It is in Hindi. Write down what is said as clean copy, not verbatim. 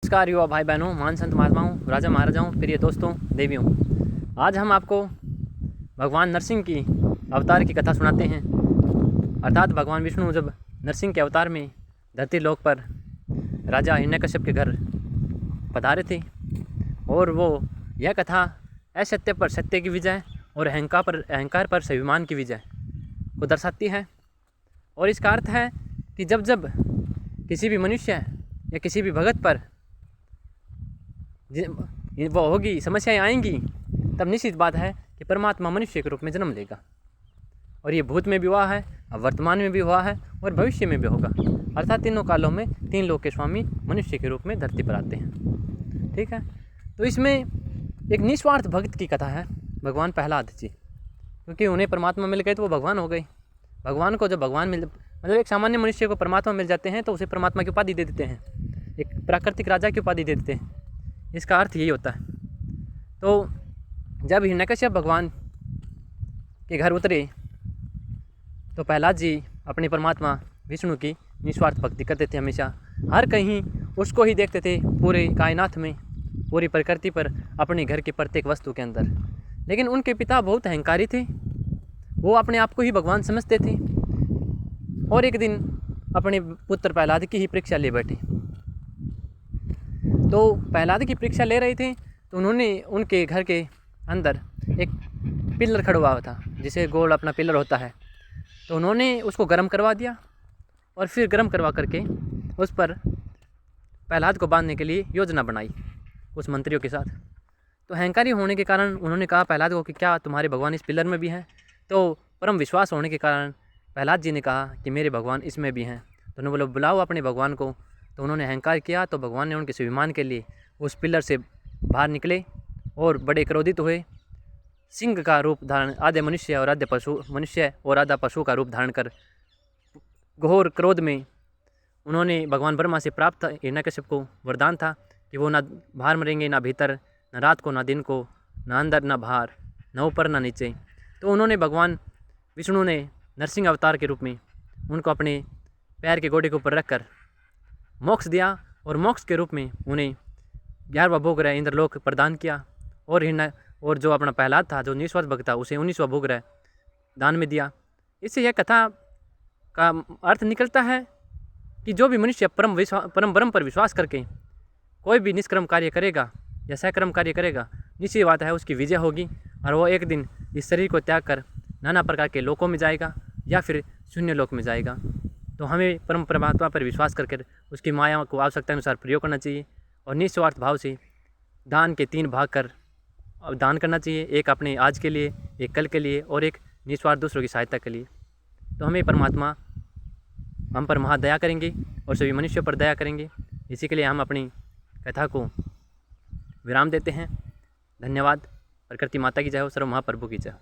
नमस्कार युवा भाई बहनों, महान संत महात्माओं, राजा महाराजाओं, प्रिय दोस्तों, देवियों। आज हम आपको भगवान नरसिंह की अवतार की कथा सुनाते हैं। अर्थात भगवान विष्णु जब नरसिंह के अवतार में धरती लोक पर राजा हिरण्यकश्यप के घर पधारे थे और वो यह कथा असत्य पर सत्य की विजय और अहंकार पर स्वाभिमान की विजय को दर्शाती है। और इसका अर्थ है कि जब जब किसी भी मनुष्य या किसी भी भगत पर वो होगी, समस्याएं आएंगी, तब निश्चित बात है कि परमात्मा मनुष्य के रूप में जन्म लेगा। और ये भूत में भी हुआ है, अब वर्तमान में भी हुआ है और भविष्य में भी होगा। अर्थात तीनों कालों में तीन लोक के स्वामी मनुष्य के रूप में धरती पर आते हैं। ठीक है, तो इसमें एक निस्वार्थ भक्त की कथा है भगवान प्रहलाद जी, क्योंकि उन्हें परमात्मा मिल गए तो वो भगवान हो गए। भगवान को जब भगवान मिल मतलब एक सामान्य मनुष्य को परमात्मा मिल जाते हैं तो उसे परमात्मा की उपाधि दे देते हैं, एक प्राकृतिक राजा की उपाधि दे देते हैं। इसका अर्थ यही होता है। तो जब हिरण्यकश्यप भगवान के घर उतरे तो प्रहलाद जी अपने परमात्मा विष्णु की निस्वार्थ भक्ति करते थे। हमेशा हर कहीं उसको ही देखते थे, पूरे कायनात में, पूरी प्रकृति पर, अपने घर की प्रत्येक वस्तु के अंदर। लेकिन उनके पिता बहुत अहंकारी थे, वो अपने आप को ही भगवान समझते थे और एक दिन अपने पुत्र प्रहलाद की ही परीक्षा ले बैठे। तो प्रहलाद की परीक्षा ले रहे थे तो उन्होंने उनके घर के अंदर एक पिलर खड़ा हुआ था, जिसे गोल अपना पिलर होता है, तो उन्होंने उसको गर्म करवा दिया और फिर गर्म करवा करके उस पर प्रहलाद को बांधने के लिए योजना बनाई उस मंत्रियों के साथ। तो अहंकारी होने के कारण उन्होंने कहा प्रहलाद को कि क्या तुम्हारे भगवान इस पिलर में भी हैं? तो परम विश्वास होने के कारण प्रहलाद जी ने कहा कि मेरे भगवान इसमें भी हैं। तो उन्होंने बोला बुलाओ अपने भगवान को। तो उन्होंने अहंकार किया तो भगवान ने उनके स्वाभिमान के लिए उस पिलर से बाहर निकले और बड़े क्रोधित हुए। सिंह का रूप धारण, आधे मनुष्य और आधा पशु का रूप धारण कर घोर क्रोध में उन्होंने भगवान ब्रह्मा से प्राप्त हिरण्यकश्यप को वरदान था कि वो ना बाहर मरेंगे, ना भीतर, ना रात को ना दिन को, ना अंदर ना बाहर, ना ऊपर ना नीचे। तो उन्होंने भगवान विष्णु ने नरसिंह अवतार के रूप में उनको अपने पैर के घोड़े के ऊपर रखकर मोक्ष दिया और मोक्ष के रूप में उन्हें 11वां भोगग्रह इंद्रलोक प्रदान किया और जो अपना प्रहलाद था, जो निस्वार्थ भक्त था, उसे 19वां भोगग्रह दान में दिया। इससे यह कथा का अर्थ निकलता है कि जो भी मनुष्य परम ब्रह्म पर विश्वास करके कोई भी निष्कर्म कार्य करेगा या सकर्म कार्य करेगा, निश्चित बात है उसकी विजय होगी और वो एक दिन इस शरीर को त्याग कर नाना प्रकार के लोकों में जाएगा या फिर शून्य लोक में जाएगा। तो हमें परम परमात्मा पर विश्वास करके उसकी माया को आवश्यकता अनुसार प्रयोग करना चाहिए और निस्वार्थ भाव से दान के 3 भाग कर दान करना चाहिए, एक अपने आज के लिए, एक कल के लिए और एक निस्वार्थ दूसरों की सहायता के लिए। तो हमें परमात्मा हम पर महादया करेंगे और सभी मनुष्यों पर दया करेंगे। इसी के लिए हम अपनी कथा को विराम देते हैं। धन्यवाद। प्रकृति माता की जय हो, सर्व महाप्रभु की जय।